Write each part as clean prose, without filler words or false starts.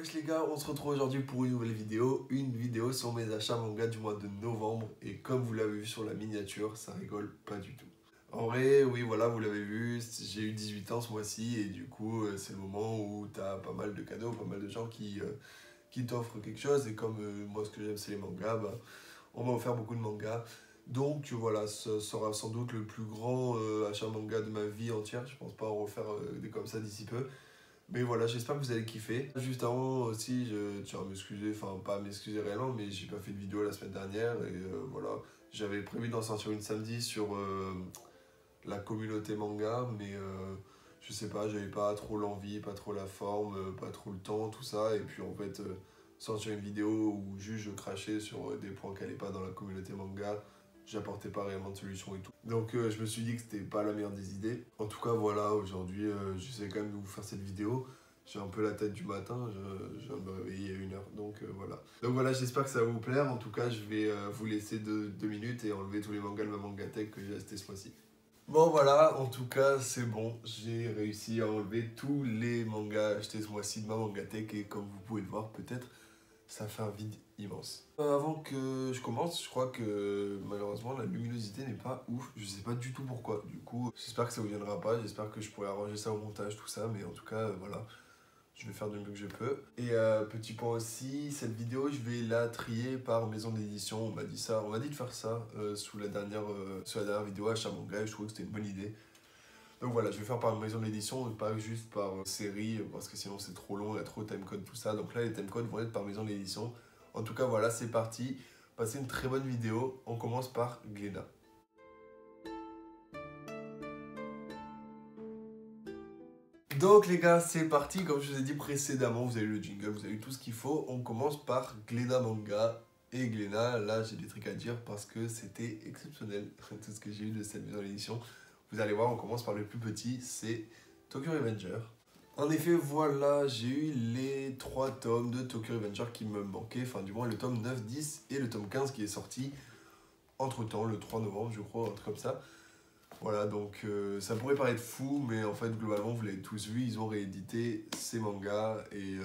Wesh les gars, on se retrouve aujourd'hui pour une nouvelle vidéo sur mes achats manga du mois de novembre. Et comme vous l'avez vu sur la miniature, ça rigole pas du tout. En vrai, oui voilà, vous l'avez vu, j'ai eu 18 ans ce mois-ci et du coup c'est le moment où t'as pas mal de cadeaux, pas mal de gens qui t'offrent quelque chose. Et comme moi ce que j'aime c'est les mangas, bah, on m'a offert beaucoup de mangas. Donc voilà, ce sera sans doute le plus grand achat manga de ma vie entière. Je pense pas en refaire des comme ça d'ici peu. Mais voilà, j'espère que vous allez kiffer. Juste avant aussi, je tiens à m'excuser, enfin pas à m'excuser réellement, mais j'ai pas fait de vidéo la semaine dernière et voilà. J'avais prévu d'en sortir une samedi sur la communauté manga, mais je sais pas, j'avais pas trop l'envie, pas trop la forme, pas trop le temps, tout ça. Et puis en fait, sortir une vidéo où juste je crachais sur des points qui allaient pas dans la communauté manga, j'apportais pas réellement de solution et tout. Donc je me suis dit que c'était pas la meilleure des idées. En tout cas voilà, aujourd'hui j'essaie quand même de vous faire cette vidéo. J'ai un peu la tête du matin, je viens de me réveiller il y a 1 heure, donc voilà. Donc voilà, j'espère que ça va vous plaire. En tout cas, je vais vous laisser 2 minutes et enlever tous les mangas de ma mangatech que j'ai acheté ce mois-ci. Bon voilà, en tout cas c'est bon, j'ai réussi à enlever tous les mangas achetés ce mois-ci de ma mangatech et comme vous pouvez le voir peut-être, ça fait un vide immense. Avant que je commence, je crois que malheureusement la luminosité n'est pas ouf. Je sais pas du tout pourquoi. Du coup, j'espère que ça vous viendra pas. J'espère que je pourrai arranger ça au montage, tout ça. Mais en tout cas, voilà. Je vais faire du mieux que je peux. Et petit point aussi, cette vidéo, je vais la trier par maison d'édition. On m'a dit ça, on m'a dit de faire ça sous la dernière vidéo achat manga et je trouvais que c'était une bonne idée. Donc voilà, je vais faire par maison d'édition et pas juste par série, parce que sinon c'est trop long, il y a trop de timecode, tout ça. Donc là, les timecodes vont être par maison d'édition. En tout cas, voilà, c'est parti. Passez une très bonne vidéo. On commence par Glénat. Donc les gars, c'est parti. Comme je vous ai dit précédemment, vous avez le jingle, vous avez tout ce qu'il faut. On commence par Glénat Manga. Et Glénat, là, j'ai des trucs à dire parce que c'était exceptionnel, tout ce que j'ai eu de cette maison d'édition. Vous allez voir, on commence par le plus petit, c'est Tokyo Revenger. En effet, voilà, j'ai eu les 3 tomes de Tokyo Revenger qui me manquaient, enfin du moins le tome 9, 10 et le tome 15 qui est sorti entre temps, le 3 novembre je crois, un truc comme ça. Voilà, donc ça pourrait paraître fou, mais en fait globalement vous l'avez tous vu, ils ont réédité ces mangas et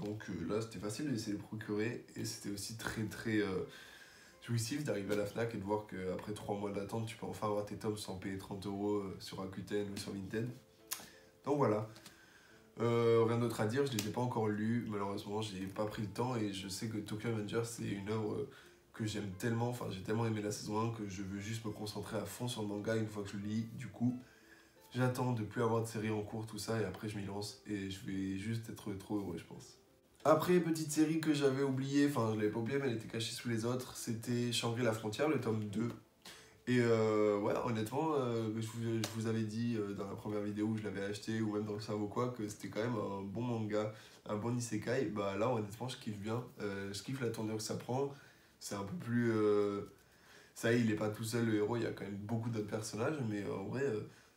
donc là c'était facile de essayer de les procurer et c'était aussi très jouissif d'arriver à la FNAC et de voir qu'après 3 mois d'attente tu peux enfin avoir tes tomes sans payer 30 € sur Rakuten ou sur Vinted. Donc voilà. Rien d'autre à dire, je ne les ai pas encore lus, malheureusement, j'ai pas pris le temps et je sais que Tokyo Avenger c'est une œuvre que j'aime tellement, enfin j'ai tellement aimé la saison 1 que je veux juste me concentrer à fond sur le manga une fois que je le lis. Du coup, j'attends de plus avoir de série en cours, tout ça, et après je m'y lance et je vais juste être trop heureux, je pense. Après, petite série que j'avais oubliée, enfin je l'avais pas oubliée mais elle était cachée sous les autres, c'était Shangri-La Frontière, le tome 2. Et ouais, honnêtement, je vous avais dit dans la première vidéo où je l'avais acheté, ou même dans le cerveau quoi, que c'était quand même un bon manga, un bon isekai. Bah là, honnêtement, je kiffe bien. Je kiffe la tournure que ça prend. C'est un peu plus. Ça y est, il est pas tout seul le héros, il y a quand même beaucoup d'autres personnages, mais en vrai,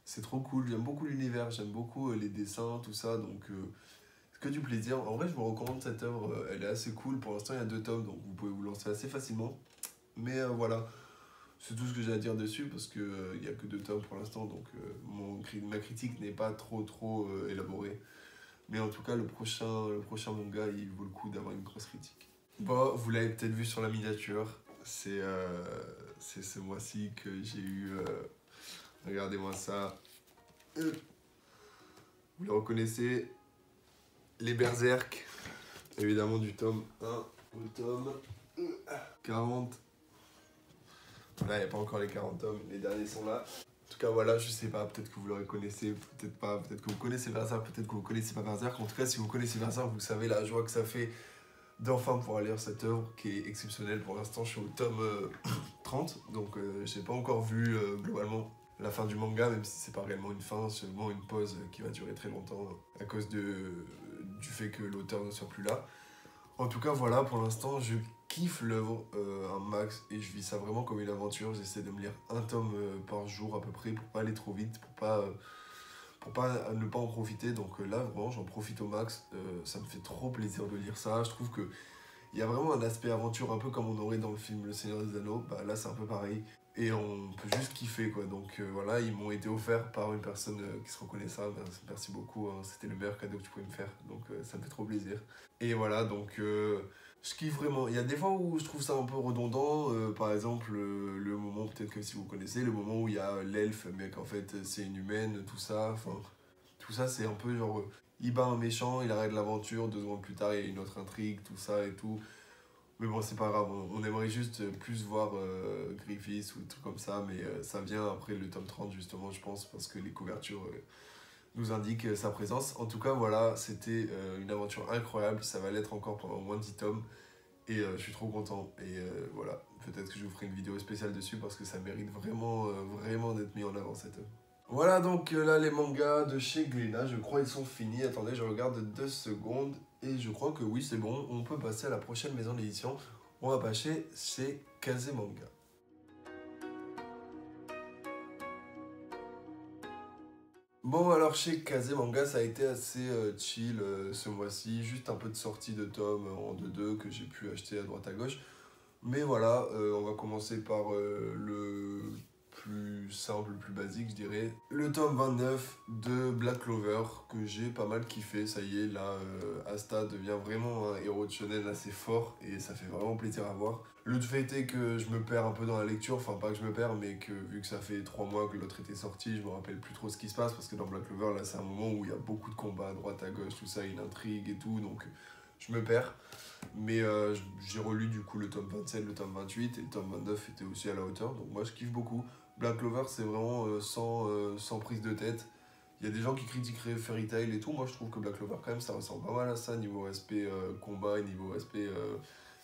c'est trop cool. J'aime beaucoup l'univers, j'aime beaucoup les dessins, tout ça, donc c'est que du plaisir. En vrai, je vous recommande cette œuvre, elle est assez cool. Pour l'instant, il y a 2 tomes, donc vous pouvez vous lancer assez facilement. Mais voilà. C'est tout ce que j'ai à dire dessus parce qu'il n'y a que 2 tomes pour l'instant, donc ma critique n'est pas trop élaborée. Mais en tout cas, le prochain manga, il vaut le coup d'avoir une grosse critique. Bon, vous l'avez peut-être vu sur la miniature, c'est ce mois-ci que j'ai eu... regardez-moi ça. Vous les reconnaissez, les Berserk, évidemment du tome 1 au tome 40. Là, il n'y a pas encore les 40 tomes, les derniers sont là. En tout cas, voilà, je sais pas, peut-être que vous le reconnaissez, peut-être pas, peut-être que vous connaissez Berserk, peut-être que vous connaissez pas Berserk. En tout cas, si vous connaissez Berserk, vous savez la joie que ça fait d'enfin pouvoir lire cette œuvre qui est exceptionnelle. Pour l'instant, je suis au tome 30, donc j'ai pas encore vu globalement la fin du manga, même si c'est pas réellement une fin, c'est seulement une pause qui va durer très longtemps à cause du fait que l'auteur ne soit plus là. En tout cas, voilà, pour l'instant, je kiffe l'œuvre un max et je vis ça vraiment comme une aventure. J'essaie de me lire un tome par jour à peu près pour pas aller trop vite, pour pas ne pas en profiter. Donc là, vraiment, j'en profite au max. Ça me fait trop plaisir de lire ça. Je trouve que Il y a vraiment un aspect aventure, un peu comme on aurait dans le film Le Seigneur des Anneaux. Bah, là, c'est un peu pareil. Et on peut juste kiffer, quoi. Donc voilà, ils m'ont été offerts par une personne qui se reconnaît ça. Merci beaucoup, hein. C'était le meilleur cadeau que tu pouvais me faire. Donc ça me fait trop plaisir. Et voilà, donc je kiffe vraiment. Il y a des fois où je trouve ça un peu redondant. Par exemple, le moment, peut-être que si vous connaissez, le moment où il y a l'elfe, mais qu'en fait c'est une humaine, tout ça. Enfin, tout ça, c'est un peu genre. Il bat un méchant, il arrête l'aventure, 2 secondes plus tard, il y a une autre intrigue, tout ça et tout. Mais bon, c'est pas grave, on aimerait juste plus voir Griffiths ou des trucs comme ça, mais ça vient après le tome 30 justement, je pense, parce que les couvertures nous indiquent sa présence. En tout cas, voilà, c'était une aventure incroyable, ça va l'être encore pendant au moins 10 tomes, et je suis trop content. Et voilà, peut-être que je vous ferai une vidéo spéciale dessus, parce que ça mérite vraiment, vraiment d'être mis en avant cette œuvre. Voilà donc là les mangas de chez Glénat, je crois ils sont finis. Attendez, je regarde 2 secondes et je crois que oui c'est bon, on peut passer à la prochaine maison d'édition. On va passer chez Kazé Manga. Bon alors chez Kazé Manga ça a été assez chill ce mois-ci, juste un peu de sortie de tomes en 2-2 que j'ai pu acheter à droite à gauche. Mais voilà, on va commencer par le plus simple, le plus basique, je dirais. Le tome 29 de Black Clover, que j'ai pas mal kiffé. Ça y est, là, Asta devient vraiment un héros de shonen assez fort et ça fait vraiment plaisir à voir. Le fait est que je me perds un peu dans la lecture, enfin pas que je me perds, mais que vu que ça fait 3 mois que l'autre était sorti, je me rappelle plus trop ce qui se passe parce que dans Black Clover, là, c'est un moment où il y a beaucoup de combats à droite, à gauche, tout ça, une intrigue et tout, donc je me perds. Mais j'ai relu du coup le tome 27, le tome 28 et le tome 29 était aussi à la hauteur. Donc moi je kiffe beaucoup. Black Clover c'est vraiment sans prise de tête. Il y a des gens qui critiqueraient Fairy Tail et tout. Moi je trouve que Black Clover quand même ça ressemble pas mal à ça niveau aspect combat et niveau aspect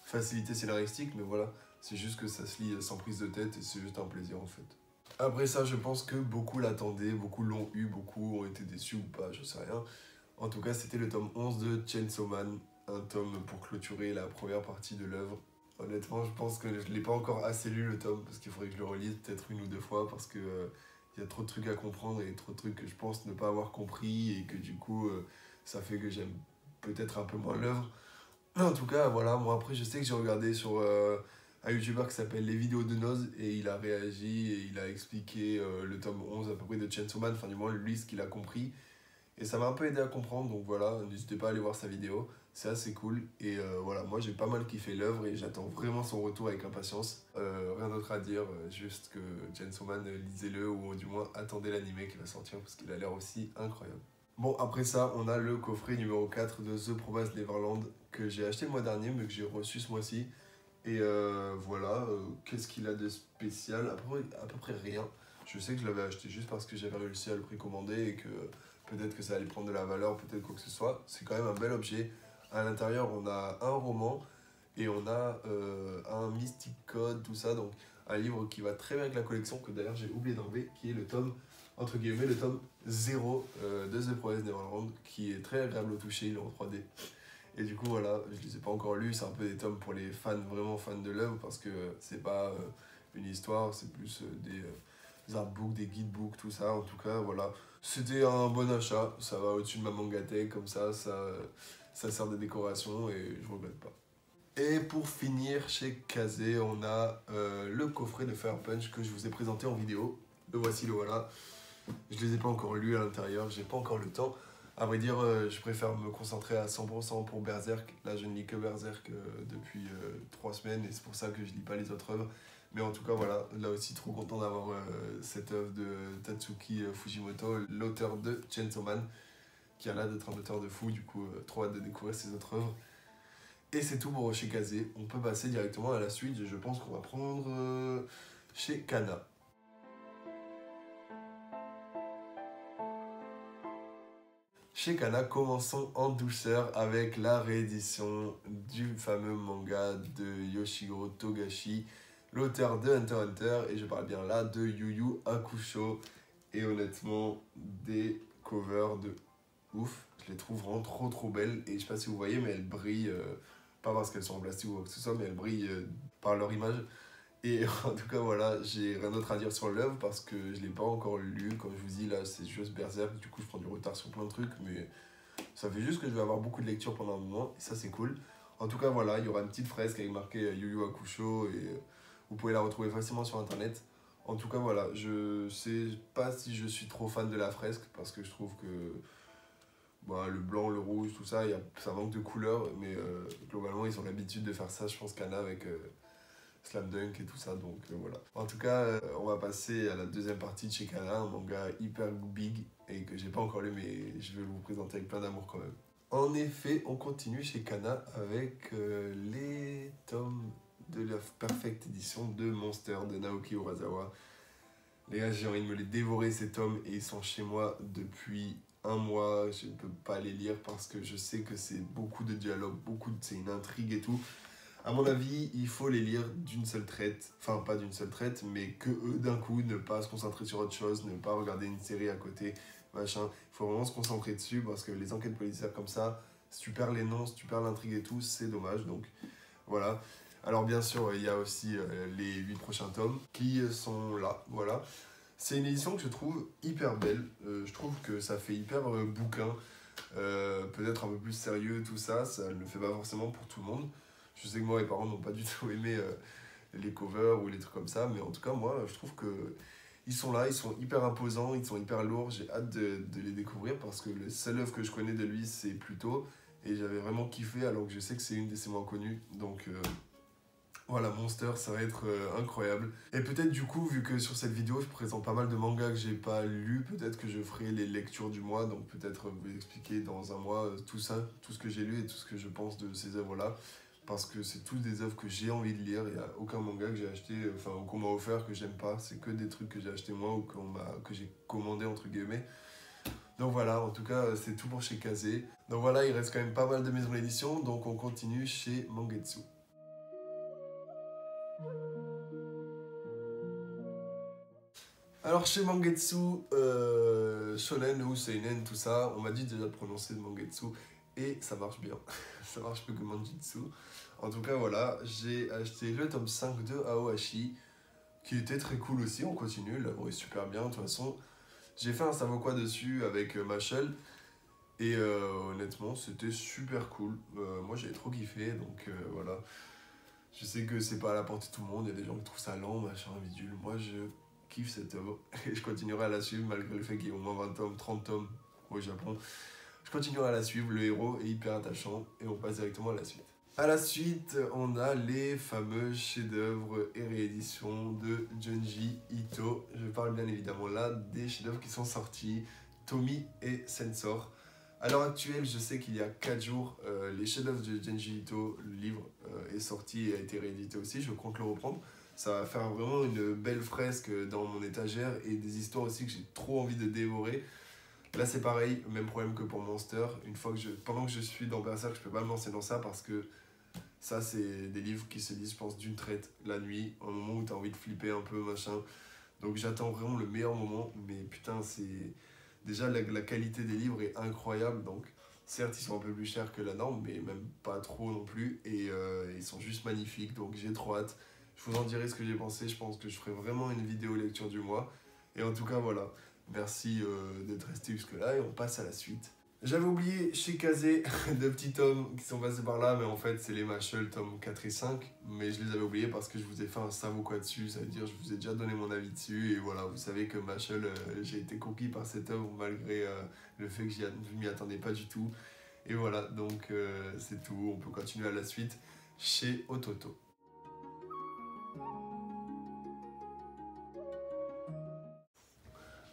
facilité scénaristique. Mais voilà, c'est juste que ça se lit sans prise de tête et c'est juste un plaisir en fait. Après ça je pense que beaucoup l'attendaient, beaucoup l'ont eu, beaucoup ont été déçus ou pas, je sais rien. En tout cas, c'était le tome 11 de Chainsaw Man, un tome pour clôturer la première partie de l'œuvre. Honnêtement, je pense que je ne l'ai pas encore assez lu le tome, parce qu'il faudrait que je le relise peut-être 1 ou 2 fois, parce que y a trop de trucs à comprendre et trop de trucs que je pense ne pas avoir compris, et que du coup, ça fait que j'aime peut-être un peu moins l'œuvre. En tout cas, voilà, moi après, je sais que j'ai regardé sur un youtubeur qui s'appelle Les Vidéos de Noz, et il a réagi, et il a expliqué le tome 11 à peu près de Chainsaw Man, enfin du moins lui ce qu'il a compris. Et ça m'a un peu aidé à comprendre, donc voilà, n'hésitez pas à aller voir sa vidéo, c'est assez cool. Et voilà, moi j'ai pas mal kiffé l'œuvre et j'attends vraiment son retour avec impatience. Rien d'autre à dire, juste que Chainsaw Man, lisez-le ou du moins attendez l'animé qui va sortir parce qu'il a l'air aussi incroyable. Bon, après ça, on a le coffret numéro 4 de The Promised Neverland que j'ai acheté le mois dernier mais que j'ai reçu ce mois-ci. Et voilà, qu'est-ce qu'il a de spécial? À peu près rien. Je sais que je l'avais acheté juste parce que j'avais réussi à le précommander et que peut-être que ça allait prendre de la valeur, peut-être quoi que ce soit. C'est quand même un bel objet. À l'intérieur, on a un roman et on a un Mystic Code, tout ça. Donc un livre qui va très bien avec la collection, que d'ailleurs j'ai oublié d'enlever, qui est le tome, entre guillemets, le tome 0 de The Promised Neverland, qui est très agréable au toucher, il est en 3D. Et du coup, voilà, je les ai pas encore lus, c'est un peu des tomes pour les fans, vraiment fans de l'œuvre, parce que c'est pas une histoire, c'est plus des artbooks, des guidebooks, tout ça. En tout cas, voilà, c'était un bon achat, ça va au-dessus de ma mangatech, comme ça sert de décoration et je regrette pas. Et pour finir, chez Kazé, on a le coffret de Fire Punch que je vous ai présenté en vidéo. Le voici, le voilà. Je les ai pas encore lus à l'intérieur, j'ai pas encore le temps. À vrai dire, je préfère me concentrer à 100% pour Berserk. Là, je ne lis que Berserk depuis 3 semaines et c'est pour ça que je lis pas les autres œuvres. Mais en tout cas, voilà, là aussi, trop content d'avoir cette œuvre de Tatsuki Fujimoto, l'auteur de Chainsaw Man, qui a l'air d'être un auteur de fou, du coup, trop hâte de découvrir ses autres œuvres. Et c'est tout pour chez Kazé. On peut passer directement à la suite. Je pense qu'on va prendre chez Kana. Chez Kana, commençons en douceur avec la réédition du fameux manga de Yoshiguro Togashi, l'auteur de Hunter x Hunter, et je parle bien là de Yu Yu Hakusho. Et honnêtement, des covers de ouf. Je les trouve vraiment trop belles. Et je sais pas si vous voyez, mais elles brillent, pas parce qu'elles sont en plastique ou quoi que ce soit, mais elles brillent par leur image. Et en tout cas, voilà, j'ai rien d'autre à dire sur l'œuvre parce que je l'ai pas encore lu. Comme je vous dis, là, c'est juste Berserk. Du coup, je prends du retard sur plein de trucs, mais ça fait juste que je vais avoir beaucoup de lectures pendant un moment. Et ça, c'est cool. En tout cas, voilà, il y aura une petite fresque avec marqué Yu Yu Hakusho et vous pouvez la retrouver facilement sur internet. En tout cas, voilà, je sais pas si je suis trop fan de la fresque parce que je trouve que bah, le blanc, le rouge, tout ça, ça manque de couleur, mais globalement, ils ont l'habitude de faire ça, je pense, Kana avec Slam Dunk et tout ça, donc voilà. En tout cas, on va passer à la deuxième partie de chez Kana, un manga hyper big et que j'ai pas encore lu, mais je vais vous présenter avec plein d'amour quand même. En effet, on continue chez Kana avec les tomes de la Perfect Edition de Monster de Naoki Urasawa. Les gars, j'ai envie de me les dévorer ces tomes et ils sont chez moi depuis un mois. Je ne peux pas les lire parce que je sais que c'est beaucoup de dialogue, c'est une intrigue et tout. À mon avis, il faut les lire d'une seule traite, enfin pas d'une seule traite, mais que eux d'un coup, ne pas se concentrer sur autre chose, ne pas regarder une série à côté, machin. Il faut vraiment se concentrer dessus parce que les enquêtes policières comme ça, si tu perds les noms, si tu perds l'intrigue et tout, c'est dommage. Donc voilà. Alors bien sûr, il y a aussi les 8 prochains tomes qui sont là, voilà. C'est une édition que je trouve hyper belle, je trouve que ça fait hyper bouquin, peut-être un peu plus sérieux, tout ça, ça ne le fait pas forcément pour tout le monde. Je sais que moi, mes parents n'ont pas du tout aimé les covers ou les trucs comme ça, mais en tout cas, moi, je trouve que ils sont là, ils sont hyper imposants, ils sont hyper lourds, j'ai hâte de les découvrir parce que le seul œuvre que je connais de lui, c'est Pluto, et j'avais vraiment kiffé alors que je sais que c'est une de ses moins connues, donc voilà, Monster, ça va être incroyable. Et peut-être du coup, vu que sur cette vidéo, je présente pas mal de mangas que j'ai pas lus, peut-être que je ferai les lectures du mois, donc peut-être vous expliquer dans un mois tout ça, tout ce que j'ai lu et tout ce que je pense de ces œuvres-là. Parce que c'est tous des œuvres que j'ai envie de lire, il n'y a aucun manga que j'ai acheté, enfin, ou qu'on m'a offert que j'aime pas, c'est que des trucs que j'ai acheté moi ou que j'ai commandé entre guillemets. Donc voilà, en tout cas, c'est tout pour chez Kazé. Donc voilà, il reste quand même pas mal de maisons d'édition, donc on continue chez Mangetsu. Alors chez Mangetsu, Shonen ou Seinen, tout ça, on m'a dit déjà de prononcer Mangetsu et ça marche bien. Ça marche plus que Manjitsu. En tout cas, voilà, j'ai acheté le tome 5 de Aohashi qui était très cool aussi. On continue, l'œuvre est super bien. De toute façon, j'ai fait un Savoquois dessus avec Machel et honnêtement, c'était super cool. Moi, j'ai trop kiffé, donc voilà. Je sais que c'est pas à la portée de tout le monde, il y a des gens qui trouvent ça lent, machin, bidule. Moi, je kiffe cette œuvre et je continuerai à la suivre malgré le fait qu'il y ait au moins 20 tomes, 30 tomes au Japon. Je continuerai à la suivre, le héros est hyper attachant et on passe directement à la suite. À la suite, on a les fameux chefs-d'œuvre et rééditions de Junji Ito. Je parle bien évidemment là des chefs-d'œuvre qui sont sortis, Tomie et Sensor. À l'heure actuelle, je sais qu'il y a 4 jours, les chefs-d'œuvre de Junji Ito, le livre, est sorti et a été réédité aussi. Je compte le reprendre. Ça va faire vraiment une belle fresque dans mon étagère et des histoires aussi que j'ai trop envie de dévorer. Là, c'est pareil, même problème que pour Monster. Pendant que je suis dans Berserk, je peux pas me lancer dans ça parce que ça, c'est des livres qui se lisent, je pense, d'une traite la nuit, au moment où tu as envie de flipper un peu, machin. Donc j'attends vraiment le meilleur moment, mais putain, c'est. Déjà, la qualité des livres est incroyable, donc certes, ils sont un peu plus chers que la norme, mais même pas trop non plus, et ils sont juste magnifiques, donc j'ai trop hâte. Je vous en dirai ce que j'ai pensé, je pense que je ferai vraiment une vidéo lecture du mois. Et en tout cas, voilà, merci d'être resté jusque-là, et on passe à la suite. J'avais oublié chez Kazé deux petits tomes qui sont passés par là, mais en fait c'est les Machel tomes 4 et 5. Mais je les avais oubliés parce que je vous ai fait un Savoquois dessus, ça veut dire je vous ai déjà donné mon avis dessus. Et voilà, vous savez que Machel, j'ai été conquis par cette œuvre malgré le fait que je m'y attendais pas du tout. Et voilà, donc c'est tout, on peut continuer à la suite chez Ototo.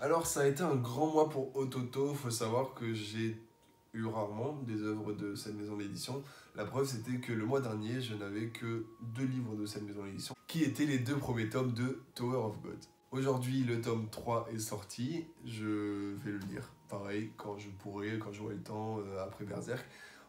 Alors ça a été un grand mois pour Ototo, faut savoir que j'ai eu rarement des œuvres de cette maison d'édition. La preuve c'était que le mois dernier je n'avais que 2 livres de cette maison d'édition, qui étaient les 2 premiers tomes de Tower of God. Aujourd'hui le tome 3 est sorti, je vais le lire, pareil, quand je pourrai, quand j'aurai le temps, après Berserk.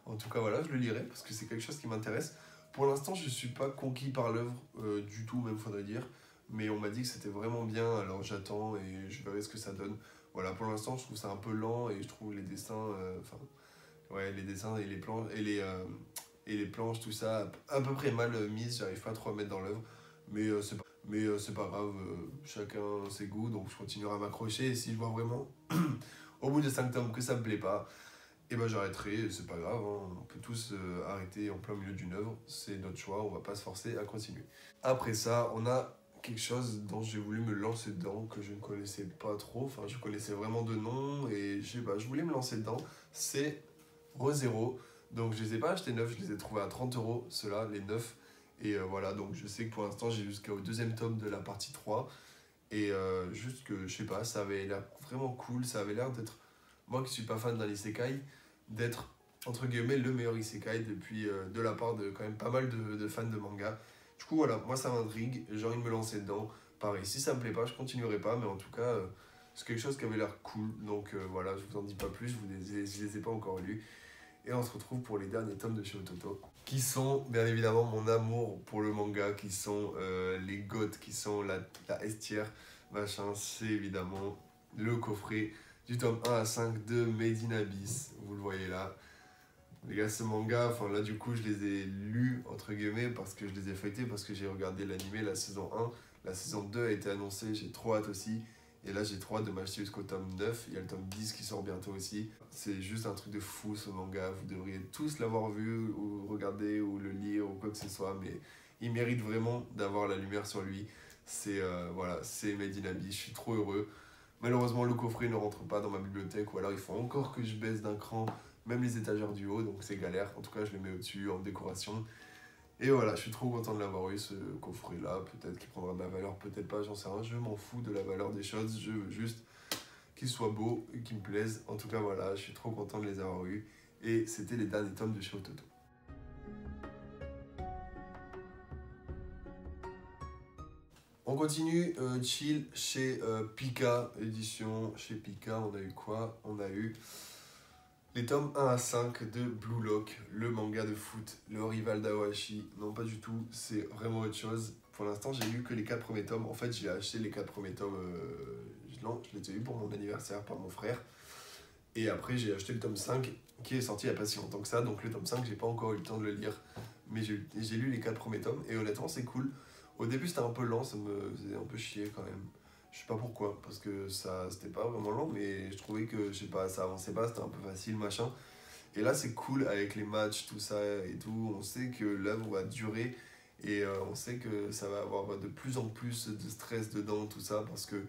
En tout cas voilà, je le lirai parce que c'est quelque chose qui m'intéresse. Pour l'instant je ne suis pas conquis par l'œuvre du tout, même faudrait dire. Mais on m'a dit que c'était vraiment bien, alors j'attends et je verrai ce que ça donne. Voilà, pour l'instant, je trouve ça un peu lent et je trouve les dessins, ouais, les dessins et les planches, et les planches, tout ça, à peu près mal mises, j'arrive pas trop à mettre dans l'œuvre. Mais c'est pas grave, chacun ses goûts, donc je continuerai à m'accrocher. Et si je vois vraiment, au bout de 5 tomes, que ça me plaît pas, et ben j'arrêterai, c'est pas grave, hein. On peut tous arrêter en plein milieu d'une œuvre, c'est notre choix, on va pas se forcer à continuer. Après ça, on a quelque chose dont j'ai voulu me lancer dedans, que je ne connaissais pas trop, enfin je connaissais vraiment de nom, et je sais pas, je voulais me lancer dedans, c'est ReZero. Donc je les ai pas achetés neufs, je les ai trouvés à 30 euros, ceux-là, les neufs. Et voilà, donc je sais que pour l'instant j'ai jusqu'au deuxième tome de la partie 3. Et juste que, je sais pas, ça avait l'air vraiment cool, ça avait l'air d'être, moi qui suis pas fan d'un isekai, d'être entre guillemets le meilleur isekai depuis de la part de quand même pas mal de fans de manga. Du coup voilà, moi ça m'intrigue, j'ai envie de me lancer dedans. Pareil, si ça me plaît pas, je continuerai pas, mais en tout cas c'est quelque chose qui avait l'air cool. Donc voilà, je vous en dis pas plus, je les ai pas encore lus. Et on se retrouve pour les derniers tomes de chez Ototo, qui sont bien évidemment mon amour pour le manga, qui sont les goths, qui sont la estière, machin. C'est évidemment le coffret du tome 1 à 5 de Made in Abyss. Vous le voyez là. Les gars, ce manga, enfin là du coup je les ai lus entre guillemets parce que je les ai feuilletés, parce que j'ai regardé l'animé, la saison 1. La saison 2 a été annoncée, j'ai trop hâte aussi. Et là j'ai trop hâte de m'acheter jusqu'au tome 9, il y a le tome 10 qui sort bientôt aussi. C'est juste un truc de fou ce manga, vous devriez tous l'avoir vu ou regarder ou le lire ou quoi que ce soit, mais il mérite vraiment d'avoir la lumière sur lui. C'est voilà, c'est Made in Abyss, je suis trop heureux. Malheureusement le coffret ne rentre pas dans ma bibliothèque, ou alors il faut encore que je baisse d'un cran même les étagères du haut, donc c'est galère. En tout cas je le mets au-dessus en décoration. Et voilà, je suis trop content de l'avoir eu, ce coffret-là. Peut-être qu'il prendra de la valeur, peut-être pas, j'en sais rien. Je m'en fous de la valeur des choses, je veux juste qu'il soit beau et qu'il me plaise. En tout cas, voilà, je suis trop content de les avoir eus. Et c'était les derniers tomes de chez Ototo. On continue, chill, chez Pika, édition. Chez Pika, on a eu quoi? On a eu les tomes 1 à 5 de Blue Lock, le manga de foot, le rival d'Awashi. Non, pas du tout, c'est vraiment autre chose. Pour l'instant, j'ai lu que les 4 premiers tomes. En fait, j'ai acheté les 4 premiers tomes. Non, je les ai eu pour mon anniversaire par mon frère. Et après, j'ai acheté le tome 5 qui est sorti il n'y a pas si longtemps que ça. Donc, le tome 5, j'ai pas encore eu le temps de le lire. Mais j'ai lu les 4 premiers tomes et honnêtement, c'est cool. Au début, c'était un peu lent, ça me faisait un peu chier quand même. Je sais pas pourquoi, parce que ça c'était pas vraiment lent, mais je trouvais que, je sais pas, ça avançait pas, c'était un peu facile, machin. Et là, c'est cool avec les matchs, tout ça et tout. On sait que l'œuvre va durer et on sait que ça va avoir de plus en plus de stress dedans, tout ça, parce que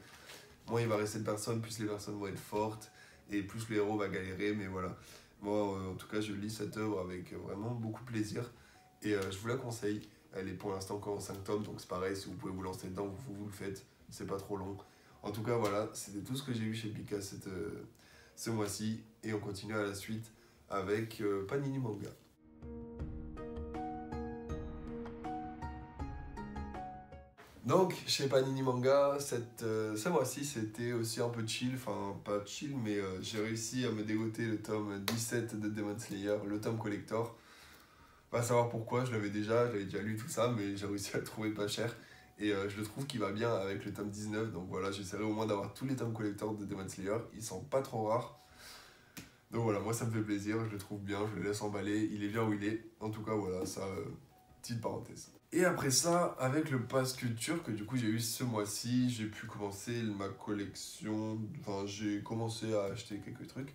moins il va rester de personnes, plus les personnes vont être fortes et plus le héros va galérer. Mais voilà, moi en tout cas, je lis cette œuvre avec vraiment beaucoup de plaisir et je vous la conseille. Elle est pour l'instant qu'en 5 tomes, donc c'est pareil, si vous pouvez vous lancer dedans, vous le faites, c'est pas trop long. En tout cas, voilà, c'était tout ce que j'ai eu chez Pika ce mois-ci et on continue à la suite avec Panini Manga. Donc, chez Panini Manga, ce mois-ci, c'était aussi un peu chill, enfin pas chill, mais j'ai réussi à me dégoter le tome 17 de Demon Slayer, le tome collector. Pas savoir pourquoi, j'avais déjà lu tout ça, mais j'ai réussi à le trouver pas cher. Et je le trouve qui va bien avec le tome 19, donc voilà, j'essaierai au moins d'avoir tous les tomes collector de Demon Slayer, ils sont pas trop rares. Donc voilà, moi ça me fait plaisir, je le trouve bien, je le laisse emballer, il est bien où il est. En tout cas, voilà, ça, petite parenthèse. Et après ça, avec le Pass Culture que du coup j'ai eu ce mois-ci, j'ai pu commencer ma collection, enfin j'ai commencé à acheter quelques trucs.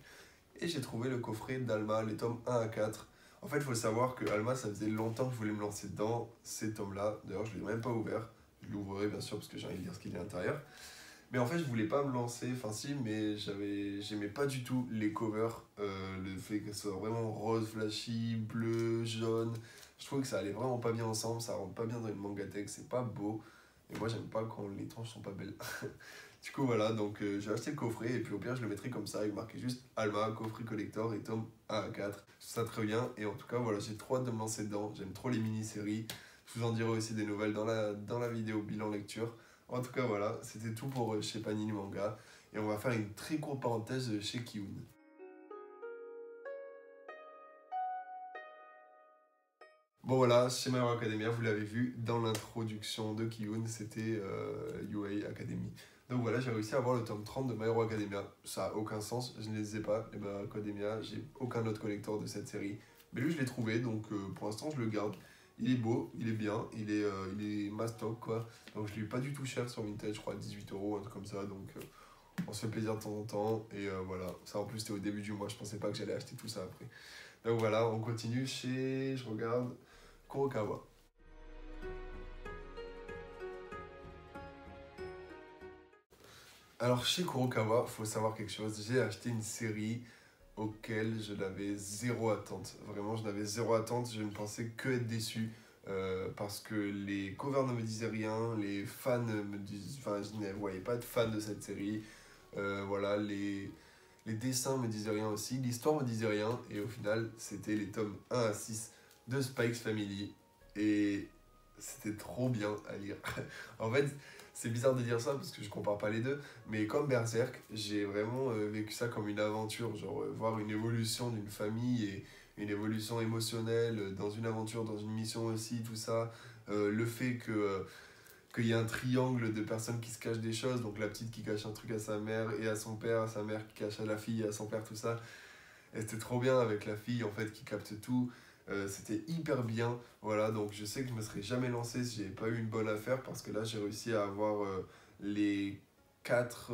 Et j'ai trouvé le coffret d'Alma, les tomes 1 à 4. En fait, il faut savoir que Alma, ça faisait longtemps que je voulais me lancer dedans, ces tomes-là. D'ailleurs, je ne l'ai même pas ouvert. Je l'ouvrirai bien sûr parce que j'ai envie de lire ce qu'il y a à l'intérieur. Mais en fait, je voulais pas me lancer, enfin si, mais j'aimais pas du tout les covers, le fait que ce soit vraiment rose, flashy, bleu, jaune. Je trouvais que ça allait vraiment pas bien ensemble, ça rentre pas bien dans une mangatech, c'est pas beau. Et moi, j'aime pas quand les tranches sont pas belles. Du coup, voilà, donc j'ai acheté le coffret et puis au pire, je le mettrai comme ça, il marquait juste Alma, coffret collector et tome 1 à 4. Ça très bien, et en tout cas, voilà, j'ai trop hâte de me lancer dedans. J'aime trop les mini-séries. Je vous en dirai aussi des nouvelles dans la vidéo bilan lecture. En tout cas, voilà, c'était tout pour chez Panini Manga. Et on va faire une très courte parenthèse chez Kiun. Bon voilà, chez My Hero Academia, vous l'avez vu dans l'introduction de Kiun, c'était UA Academy. Donc voilà, j'ai réussi à avoir le tome 30 de My Hero Academia. Ça n'a aucun sens, je ne les ai pas, les My Hero Academia, j'ai aucun autre collector de cette série. Mais lui, je l'ai trouvé, donc pour l'instant, je le garde. Il est beau, il est bien, il est mastoc quoi. Donc je l'ai eu pas du tout cher sur Vintage, je crois 18 euros, un truc comme ça. Donc On se fait plaisir de temps en temps. Et voilà, ça en plus c'était au début du mois, je pensais pas que j'allais acheter tout ça après. Donc voilà, on continue chez, je regarde, Kurokawa. Alors chez Kurokawa, faut savoir quelque chose, j'ai acheté une série auquel je n'avais zéro attente. Vraiment, je n'avais zéro attente, je ne pensais que être déçu. Parce que les covers ne me disaient rien, les fans me disent, enfin, je ne voyais pas de fans de cette série. Voilà, les dessins me disaient rien aussi, l'histoire me disait rien, et au final, c'était les tomes 1 à 6 de Spikes Family, et c'était trop bien à lire. En fait, c'est bizarre de dire ça parce que je compare pas les deux, mais comme Berserk, j'ai vraiment vécu ça comme une aventure, genre voir une évolution d'une famille et une évolution émotionnelle dans une aventure, dans une mission aussi, tout ça. Le fait qu'il y a un triangle de personnes qui se cachent des choses, donc la petite qui cache un truc à sa mère et à son père, sa mère qui cache à la fille et à son père, tout ça. Et c'était trop bien avec la fille en fait qui capte tout. C'était hyper bien, voilà, donc je sais que je me serais jamais lancé si j'avais pas eu une bonne affaire parce que là j'ai réussi à avoir les 4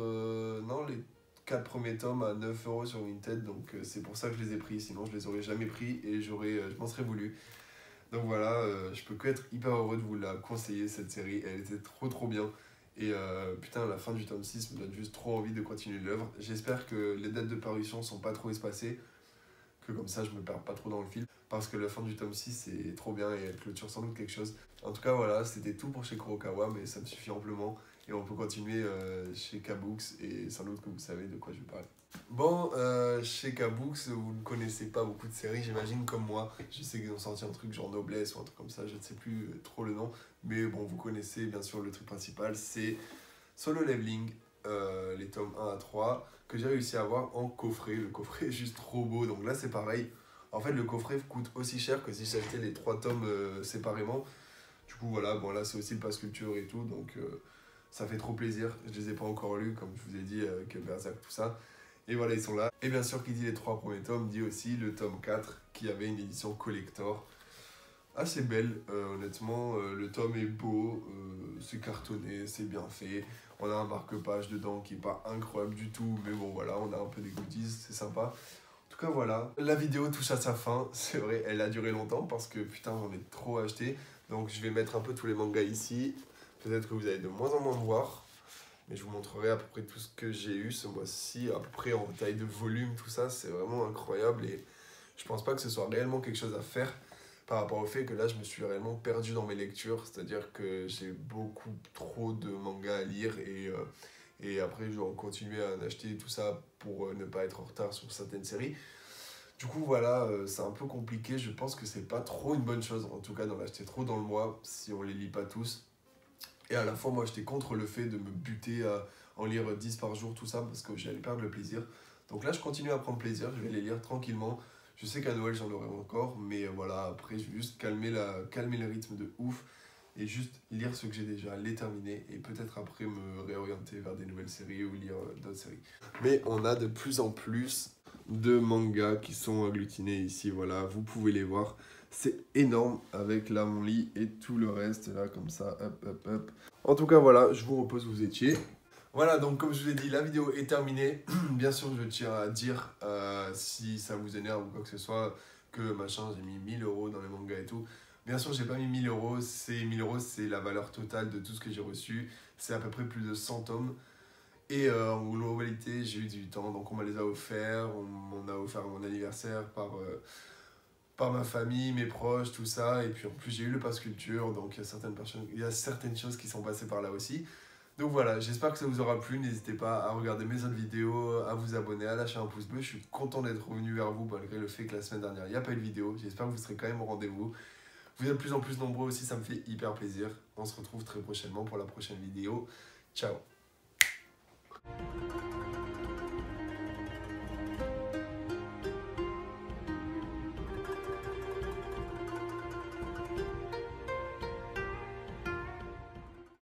non, les 4 premiers tomes à 9 € sur Vinted, donc c'est pour ça que je les ai pris, sinon je les aurais jamais pris et je m'en serais voulu. Donc voilà, je peux que être hyper heureux de vous la conseiller cette série, elle était trop bien. Et putain, la fin du tome 6 me donne juste trop envie de continuer l'œuvre. J'espère que les dates de parution sont pas trop espacées, que comme ça je me perds pas trop dans le fil. Parce que la fin du tome 6 c'est trop bien et elle clôture sans doute quelque chose. En tout cas voilà, c'était tout pour chez Kurokawa, mais ça me suffit amplement. Et on peut continuer chez K-Books et sans doute que vous savez de quoi je vais parler. Bon, chez K-Books, vous ne connaissez pas beaucoup de séries, j'imagine, comme moi. Je sais qu'ils ont sorti un truc genre Noblesse ou un truc comme ça, je ne sais plus trop le nom. Mais bon, vous connaissez bien sûr le truc principal, c'est Solo Leveling, les tomes 1 à 3, que j'ai réussi à avoir en coffret. Le coffret est juste trop beau, donc là c'est pareil. En fait, le coffret coûte aussi cher que si j'achetais les 3 tomes séparément. Du coup, voilà, bon là c'est aussi le pass culture et tout, donc ça fait trop plaisir. Je les ai pas encore lus, comme je vous ai dit, avec Berserk, tout ça. Et voilà, ils sont là. Et bien sûr, qui dit les 3 premiers tomes, dit aussi le tome 4, qui avait une édition collector. Assez belle, honnêtement, le tome est beau, c'est cartonné, c'est bien fait. On a un marque-page dedans qui est pas incroyable du tout, mais bon voilà, on a un peu des goodies, c'est sympa. En tout cas voilà, la vidéo touche à sa fin, c'est vrai, elle a duré longtemps parce que putain j'en ai trop acheté. Donc je vais mettre un peu tous les mangas ici, peut-être que vous allez de moins en moins me voir. Mais je vous montrerai à peu près tout ce que j'ai eu ce mois-ci, à peu près en taille de volume, tout ça, c'est vraiment incroyable et je pense pas que ce soit réellement quelque chose à faire par rapport au fait que là je me suis réellement perdu dans mes lectures, c'est-à-dire que j'ai beaucoup trop de mangas à lire et après je dois continuer à en acheter tout ça pour ne pas être en retard sur certaines séries. Du coup voilà, c'est un peu compliqué, je pense que c'est pas trop une bonne chose en tout cas d'en acheter trop dans le mois si on les lit pas tous. Et à la fois, moi, j'étais contre le fait de me buter à en lire 10 par jour, tout ça, parce que j'allais perdre le plaisir. Donc là, je continue à prendre plaisir, je vais les lire tranquillement. Je sais qu'à Noël, j'en aurai encore, mais voilà, après, je vais juste calmer le rythme de ouf et juste lire ce que j'ai déjà, les terminer et peut-être après me réorienter vers des nouvelles séries ou lire d'autres séries. Mais on a de plus en plus de mangas qui sont agglutinés ici, voilà, vous pouvez les voir. C'est énorme avec là mon lit et tout le reste là comme ça, hop. En tout cas voilà, je vous repose où vous étiez. Voilà, donc comme je vous l'ai dit, la vidéo est terminée. Bien sûr, je tiens à dire, si ça vous énerve ou quoi que ce soit, que machin, j'ai mis 1000 € dans les mangas et tout. Bien sûr, j'ai pas mis 1000 €, 1000 €, c'est la valeur totale de tout ce que j'ai reçu. C'est à peu près plus de 100 tomes. Et en globalité, j'ai eu 18 ans, donc on m'a les a offerts, on m'en a offert à mon anniversaire par ma famille, mes proches, tout ça. Et puis en plus, j'ai eu le pass culture, donc il y a certaines choses qui sont passées par là aussi. Donc voilà, j'espère que ça vous aura plu. N'hésitez pas à regarder mes autres vidéos, à vous abonner, à lâcher un pouce bleu. Je suis content d'être revenu vers vous malgré le fait que la semaine dernière, il n'y a pas eu de vidéo. J'espère que vous serez quand même au rendez-vous. Vous êtes de plus en plus nombreux aussi, ça me fait hyper plaisir. On se retrouve très prochainement pour la prochaine vidéo. Ciao!